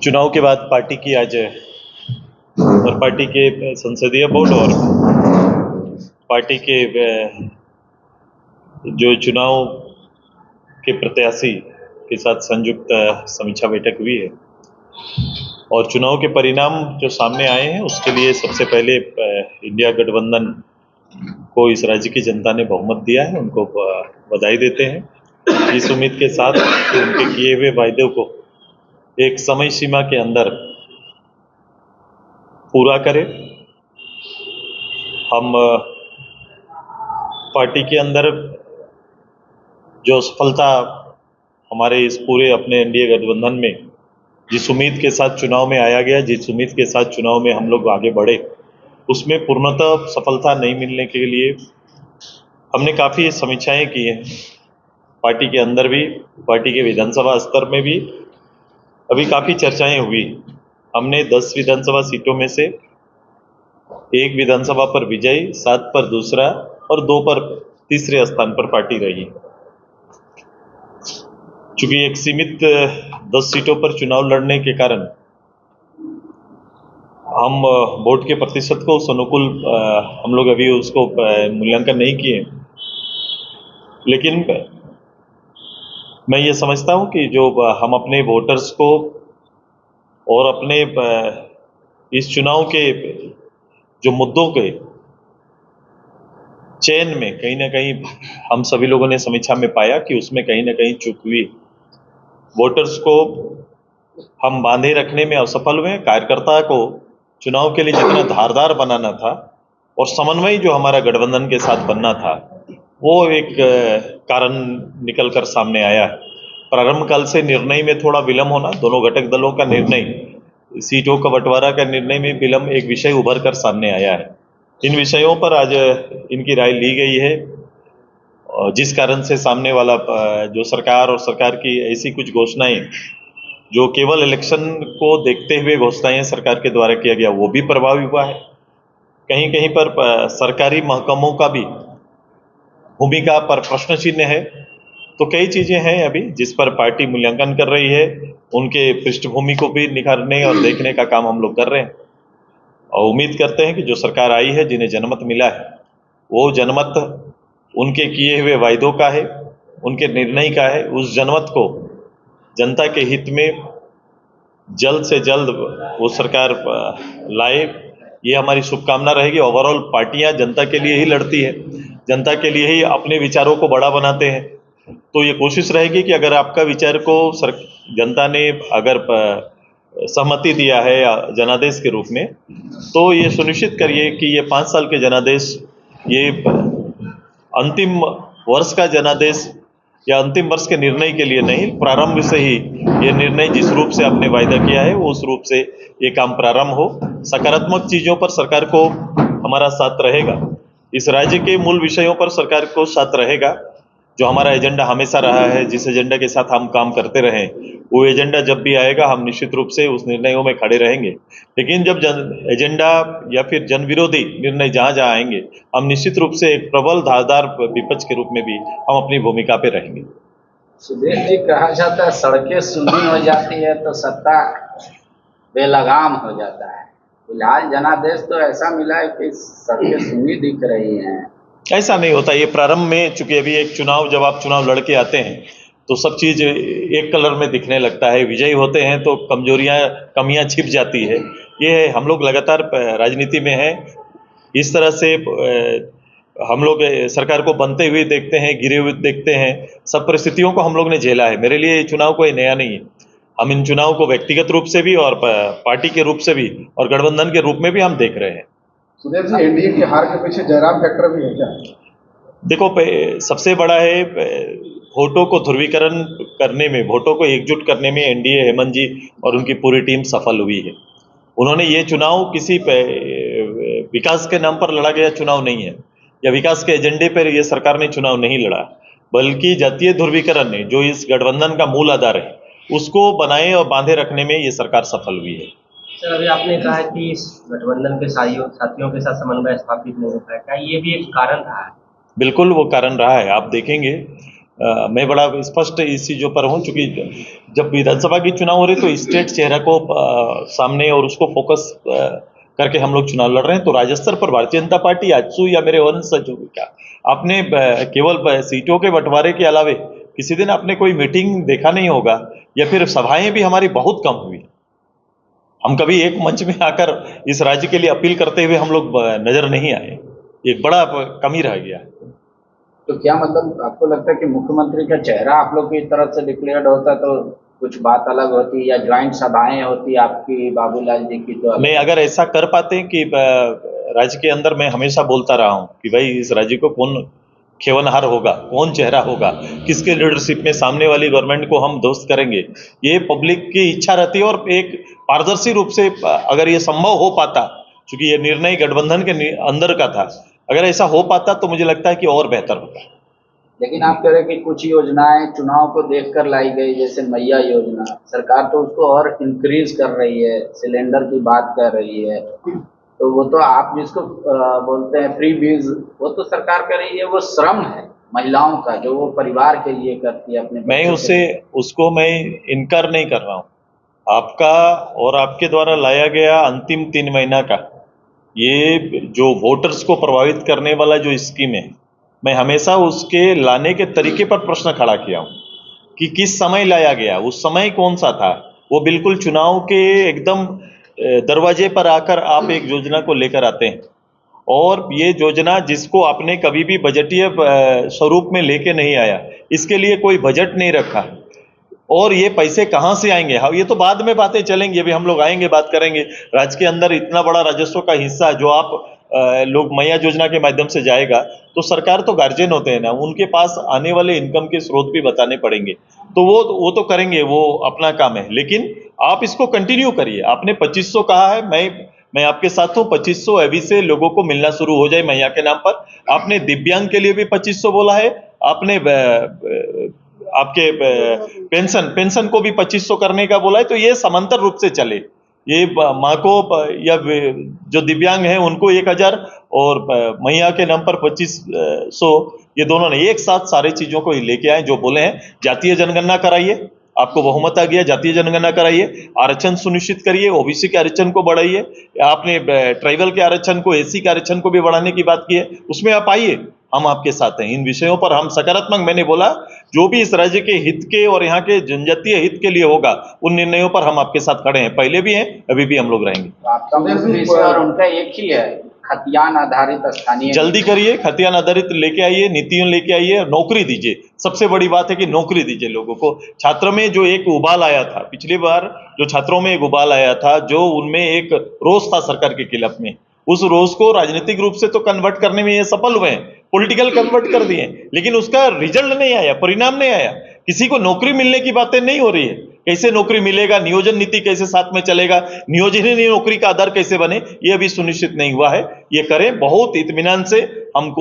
चुनाव के बाद पार्टी की आज और पार्टी के संसदीय बोर्ड और पार्टी के जो चुनाव के प्रत्याशी के साथ संयुक्त समीक्षा बैठक हुई है और चुनाव के परिणाम जो सामने आए हैं उसके लिए सबसे पहले इंडिया गठबंधन को इस राज्य की जनता ने बहुमत दिया है, उनको बधाई देते हैं। इस उम्मीद के साथ कि उनके किए हुए वायदों को एक समय सीमा के अंदर पूरा करें। हम पार्टी के अंदर जो सफलता हमारे इस पूरे अपने एनडीए गठबंधन में जिस उम्मीद के साथ चुनाव में आया गया, जिस उम्मीद के साथ चुनाव में हम लोग आगे बढ़े, उसमें पूर्णतः सफलता नहीं मिलने के लिए हमने काफ़ी समीक्षाएं की हैं। पार्टी के अंदर भी, पार्टी के विधानसभा स्तर में भी अभी काफ़ी चर्चाएं हुई। हमने 10 विधानसभा सीटों में से 1 विधानसभा पर विजयी, 7 पर दूसरा और 2 पर तीसरे स्थान पर पार्टी रही। चूंकि एक सीमित 10 सीटों पर चुनाव लड़ने के कारण हम वोट के प्रतिशत को उस अनुकूल हम लोग अभी उसको मूल्यांकन नहीं किए, लेकिन मैं ये समझता हूँ कि जो हम अपने वोटर्स को और अपने इस चुनाव के जो मुद्दों के चयन में कहीं ना कहीं हम सभी लोगों ने समीक्षा में पाया कि उसमें कहीं ना कहीं चूक हुई। वोटर्स को हम बांधे रखने में असफल हुए। कार्यकर्ता को चुनाव के लिए जितना धारदार बनाना था और समन्वय जो हमारा गठबंधन के साथ बनना था, वो एक कारण निकल कर सामने आया है। प्रारंभ काल से निर्णय में थोड़ा विलंब होना, दोनों घटक दलों का निर्णय, सीटों का बंटवारा का निर्णय में विलंब, एक विषय उभर कर सामने आया है। इन विषयों पर आज इनकी राय ली गई है, जिस कारण से सामने वाला जो सरकार और सरकार की ऐसी कुछ घोषणाएं जो केवल इलेक्शन को देखते हुए घोषणाएं सरकार के द्वारा किया गया, वो भी प्रभावी हुआ है। कहीं कहीं पर सरकारी महकमों का भी भूमिका पर प्रश्न चिन्ह है। तो कई चीजें हैं अभी जिस पर पार्टी मूल्यांकन कर रही है, उनके पृष्ठभूमि को भी निखारने और देखने का काम हम लोग कर रहे हैं और उम्मीद करते हैं कि जो सरकार आई है, जिन्हें जनमत मिला है, वो जनमत उनके किए हुए वायदों का है, उनके निर्णय का है। उस जनमत को जनता के हित में जल्द से जल्द वो सरकार लाए, ये हमारी शुभकामना रहेगी। ओवरऑल पार्टियां जनता के लिए ही लड़ती है, जनता के लिए ही अपने विचारों को बड़ा बनाते हैं। तो ये कोशिश रहेगी कि अगर आपका विचार को जनता ने अगर सहमति दिया है जनादेश के रूप में, तो ये सुनिश्चित करिए कि ये 5 साल के जनादेश, ये अंतिम वर्ष का जनादेश या अंतिम वर्ष के निर्णय के लिए नहीं, प्रारंभ से ही ये निर्णय जिस रूप से आपने वायदा किया है वो उस रूप से ये काम प्रारंभ हो। सकारात्मक चीजों पर सरकार को हमारा साथ रहेगा, इस राज्य के मूल विषयों पर सरकार को साथ रहेगा। जो हमारा एजेंडा हमेशा रहा है, जिस एजेंडा के साथ हम काम करते रहे, वो एजेंडा जब भी आएगा हम निश्चित रूप से उस निर्णयों में खड़े रहेंगे। लेकिन जब एजेंडा या फिर जन विरोधी निर्णय जहाँ जहाँ आएंगे, हम निश्चित रूप से एक प्रबल धारदार विपक्ष के रूप में भी हम अपनी भूमिका पे रहेंगे। सुधीर जी, कहा जाता है सड़कें सूनी हो जाती है तो सत्ता बेलगाम हो जाता है। फिलहाल जनादेश तो ऐसा मिला है कि सड़कें सूनी दिख रही हैं। ऐसा नहीं होता, ये प्रारंभ में, चूंकि अभी एक चुनाव, जब आप चुनाव लड़के आते हैं तो सब चीज एक कलर में दिखने लगता है। विजयी होते हैं तो कमियां छिप जाती है। ये हम लोग लगातार राजनीति में हैं, इस तरह से हम लोग सरकार को बनते हुए देखते हैं, गिरे हुए देखते हैं। सब परिस्थितियों को हम लोग ने झेला है। मेरे लिए चुनाव कोई नया नहीं है। हम इन चुनाव को व्यक्तिगत रूप से भी और पार्टी के रूप से भी और गठबंधन के रूप में भी हम देख रहे हैं। सुधीर जी, एनडीए की हार के पीछे जयराम फैक्टर भी है क्या? देखो, सबसे बड़ा है वोटों को ध्रुवीकरण करने में, वोटों को एकजुट करने में एनडीए, हेमंत जी और उनकी पूरी टीम सफल हुई है। उन्होंने ये चुनाव किसी विकास के नाम पर लड़ा गया चुनाव नहीं है, या विकास के एजेंडे पर ये सरकार ने चुनाव नहीं लड़ा, बल्कि जातीय ध्रुवीकरण ने, जो इस गठबंधन का मूल आधार है, उसको बनाए और बांधे रखने में ये सरकार सफल हुई है। सर, अभी आपने कहा कि इस गठबंधन के साथियों के साथ समन्वय स्थापित नहीं हो पाया, क्या ये भी एक कारण रहा है? बिल्कुल वो कारण रहा है। आप देखेंगे मैं बड़ा स्पष्ट इस चीज़ों पर हूँ, क्योंकि जब विधानसभा की चुनाव हो रहे तो स्टेट चेहरा को सामने और उसको फोकस करके हम लोग चुनाव लड़ रहे हैं। तो राज्य स्तर पर भारतीय जनता पार्टी आजसू या मेरे वंशज हो क्या, आपने केवल सीटों के बंटवारे के अलावे किसी दिन आपने कोई मीटिंग देखा नहीं होगा, या फिर सभाएं भी हमारी बहुत कम हुई। हम कभी एक मंच में आकर इस राज्य के लिए अपील करते हुए हम लोग नजर नहीं आए, एक बड़ा कमी रह गया। तो क्या मतलब आपको लगता है कि मुख्यमंत्री का चेहरा आप लोग की तरफ से डिक्लेयर्ड होता तो कुछ बात अलग होती, या ज्वाइंट सभाएं होती आपकी बाबूलाल जी की तो अलग? नहीं, अगर ऐसा कर पाते कि राज्य के अंदर, मैं हमेशा बोलता रहा हूं कि भाई इस राज्य को कौन खेवनहार होगा, कौन चेहरा होगा, किसके लीडरशिप में सामने वाली गवर्नमेंट को हम दोस्त करेंगे, ये पब्लिक की इच्छा रहती है। और एक पारदर्शी रूप से अगर ये संभव हो पाता, क्योंकि ये निर्णय गठबंधन के अंदर का था, अगर ऐसा हो पाता तो मुझे लगता है कि और बेहतर होता। लेकिन आप कह रहे हैं कि कुछ योजनाएं चुनाव को देखकर लाई गई, जैसे मैया योजना, सरकार तो उसको और इंक्रीज कर रही है, सिलेंडर की बात कर रही है, तो वो तो आप जिसको बोलते हैं फ्री बीज, वो तो सरकार कर रही है, वो श्रम है महिलाओं का जो वो परिवार के लिए करती है अपने। मैं उसको मैं इनकार नहीं कर रहा हूँ। आपका और आपके द्वारा लाया गया अंतिम 3 महीना का ये जो वोटर्स को प्रभावित करने वाला जो स्कीम है, मैं हमेशा उसके लाने के तरीके पर प्रश्न खड़ा किया हूँ कि किस समय लाया गया, उस समय कौन सा था। वो बिल्कुल चुनाव के एकदम दरवाजे पर आकर आप एक योजना को लेकर आते हैं, और ये योजना जिसको आपने कभी भी बजटीय स्वरूप में लेके नहीं आया, इसके लिए कोई बजट नहीं रखा, और ये पैसे कहाँ से आएंगे, हाँ ये तो बाद में बातें चलेंगी, अभी हम लोग आएंगे बात करेंगे। राज्य के अंदर इतना बड़ा राजस्व का हिस्सा जो आप लोग मैया योजना के माध्यम से जाएगा, तो सरकार तो गार्जियन होते हैं ना, उनके पास आने वाले इनकम के स्रोत भी बताने पड़ेंगे, तो वो तो करेंगे, वो अपना काम है। लेकिन आप इसको कंटिन्यू करिए। आपने 2500 कहा है, मैं आपके साथ हूँ। 2500 अभी से लोगों को मिलना शुरू हो जाए मैया के नाम पर। आपने दिव्यांग के लिए भी 2500 बोला है, आपने आपके पेंशन को भी 2500 करने का बोला है। तो ये समांतर रूप से चले, ये माँ को या जो दिव्यांग हैं उनको 1000 और मैया के नाम पर 2500, ये दोनों ने एक साथ सारी चीजों को लेके आए। जो बोले हैं जातीय जनगणना कराइए, आपको बहुमत आ गया, जातीय जनगणना कराइए, आरक्षण सुनिश्चित करिए, ओबीसी के आरक्षण को बढ़ाइए, आपने ट्राइबल के आरक्षण को, एसी के आरक्षण को भी बढ़ाने की बात की है, उसमें आप आइए, हम आपके साथ हैं। इन विषयों पर हम सकारात्मक, मैंने बोला जो भी इस राज्य के हित के और यहाँ के जनजातीय हित के लिए होगा, उन निर्णयों पर हम आपके साथ खड़े हैं, पहले भी हैं, अभी भी हम लोग रहेंगे। तो आपका विषय और उनका एक ही है, खतियान आधारित स्थानीय। जल्दी करिए, खतियान आधारित लेके आइए, नीतियों लेके आइए, नौकरी दीजिए। सबसे बड़ी बात है कि नौकरी दीजिए लोगों को। छात्र में जो एक उबाल आया था, पिछली बार जो छात्रों में एक उबाल आया था, जो उनमें एक रोष था सरकार के खिलाफ में, उस रोष को राजनीतिक रूप से तो कन्वर्ट करने में ये सफल हुए हैं, पॉलिटिकल कन्वर्ट कर दिए, लेकिन उसका रिजल्ट नहीं आया, परिणाम नहीं आया। किसी को नौकरी मिलने की बातें नहीं हो रही है, कैसे नौकरी मिलेगा, नियोजन नीति कैसे साथ में चलेगा, नियोजन ही नौकरी का आधार कैसे बने, ये अभी सुनिश्चित नहीं हुआ है। ये करें बहुत इत्मीनान से। हम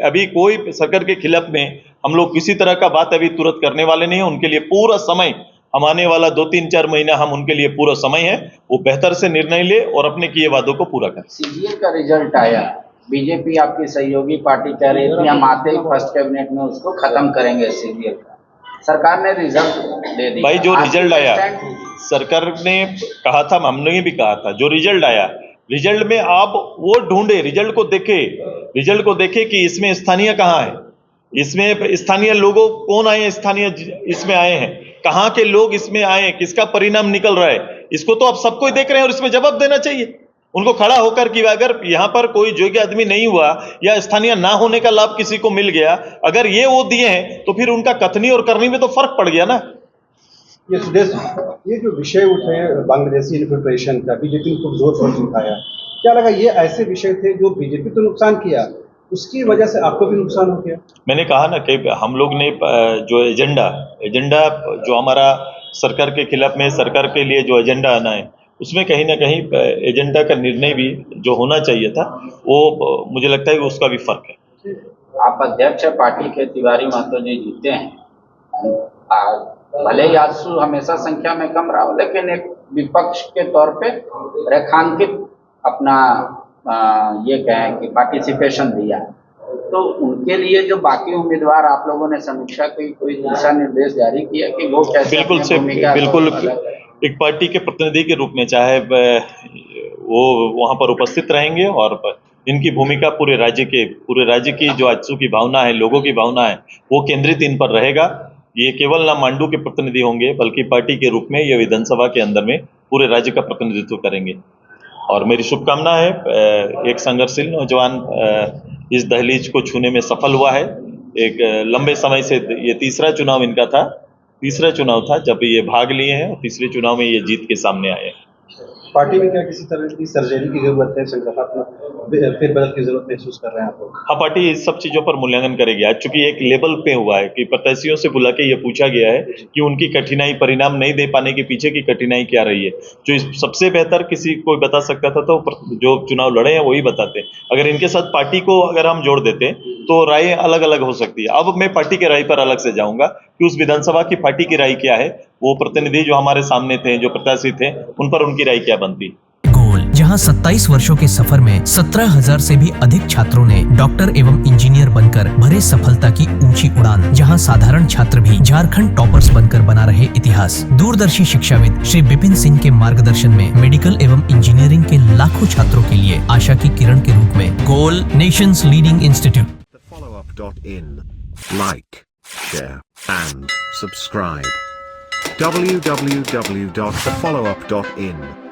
अभी कोई सरकार के खिलाफ में हम लोग किसी तरह का बात अभी तुरंत करने वाले नहीं है। उनके लिए पूरा समय, हम आने वाला 2-3-4 महीना हम उनके लिए पूरा समय है, वो बेहतर से निर्णय ले और अपने किए वादों को पूरा करें। सीजीएल का रिजल्ट आया, बीजेपी आपकी सहयोगी पार्टी कह रही थी हम आते ही फर्स्ट कैबिनेट में उसको खत्म करेंगे सीजीएल का, सरकार ने रिजल्ट दे दिया। भाई जो रिजल्ट आया, सरकार ने कहा था, हमने भी कहा था, जो रिजल्ट आया, रिजल्ट में आप वो ढूंढे, रिजल्ट को देखे कि इसमें स्थानीय कहाँ है, इसमें स्थानीय लोगों कौन आए, स्थानीय इसमें आए हैं, कहाँ के लोग इसमें आए हैं, किसका परिणाम निकल रहा है, इसको तो आप सबको देख रहे हैं और इसमें जवाब देना चाहिए उनको खड़ा होकर कि अगर यहाँ पर कोई योग्य आदमी नहीं हुआ या स्थानीय ना होने का लाभ किसी को मिल गया, अगर ये वो दिए हैं तो फिर उनका कथनी और करनी में तो फर्क पड़ गया ना। ये सुदेश, ये जो विषय उठे बांग्लादेशी इन्फिल्ट्रेशन का, बीजेपी ने खूब जोर शोर से उठाया, क्या लगा ये ऐसे विषय थे जो बीजेपी तो नुकसान किया, उसकी वजह से आपको भी नुकसान हो गया? मैंने कहा ना कि हम लोग ने जो एजेंडा जो हमारा सरकार के खिलाफ में, सरकार के लिए जो एजेंडा आना है, उसमें कहीं ना कहीं एजेंडा का निर्णय भी जो होना चाहिए था, वो मुझे लगता है कि उसका भी फर्क है। आप अध्यक्ष पार्टी के, तिवारी महतो जी जीते हैं, भले ही आजसू हमेशा संख्या में कम रहा हो, लेकिन एक विपक्ष के तौर पे रेखांकित अपना ये कहें कि पार्टिसिपेशन दिया, तो उनके लिए जो बाकी उम्मीदवार आप लोगों ने समीक्षा की, कोई दिशा निर्देश जारी किया कि वो कैसे बिल्कुल अपनी से भूमिका को बिल्कुल अदा करें? एक पार्टी के प्रतिनिधि के रूप में चाहे वो वहां पर उपस्थित रहेंगे और इनकी भूमिका पूरे राज्य की जो आजसू की भावना है, लोगों की भावना है, वो केंद्रित इन पर रहेगा। ये केवल ना मांडू के प्रतिनिधि होंगे बल्कि पार्टी के रूप में ये विधानसभा के अंदर में पूरे राज्य का प्रतिनिधित्व करेंगे। और मेरी शुभकामना है, एक संघर्षशील नौजवान इस दहलीज को छूने में सफल हुआ है। एक लंबे समय से ये तीसरा चुनाव इनका था, तीसरा चुनाव था जब ये भाग लिए हैं और तीसरे चुनाव में ये जीत के सामने आए हैं। पार्टी में क्या किसी तरह की सर्जरी की जरूरत है, संगठनात्मक फेरबदल की जरूरत महसूस कर रहे हैं आप लोग? हाँ, पार्टी इस सब चीजों पर मूल्यांकन करेगी। आज चूंकि एक लेवल पे हुआ है कि प्रत्याशियों से बुला के ये पूछा गया है कि उनकी कठिनाई, परिणाम नहीं दे पाने के पीछे की कठिनाई क्या रही है। जो सबसे बेहतर किसी कोई बता सकता था तो जो चुनाव लड़े हैं वही बताते। अगर इनके साथ पार्टी को अगर हम जोड़ देते तो राय अलग अलग हो सकती है। अब मैं पार्टी के राय पर अलग से जाऊंगा कि उस विधानसभा की पार्टी की राय क्या है, वो प्रतिनिधि जो हमारे सामने थे, जो प्रत्याशी थे, उन पर उनकी राय क्या बनती। गोल, जहां 27 वर्षों के सफर में 17,000 से भी अधिक छात्रों ने डॉक्टर एवं इंजीनियर बनकर भरे सफलता की ऊंची उड़ान, जहां साधारण छात्र भी झारखंड टॉपर्स बनकर बना रहे इतिहास। दूरदर्शी शिक्षाविद श्री विपिन सिंह के मार्गदर्शन में मेडिकल एवं इंजीनियरिंग के लाखों छात्रों के लिए आशा की किरण के रूप में गोल, nation's leading institute. TheFollowUp.in. Like, share, and subscribe. www.thefollowup.in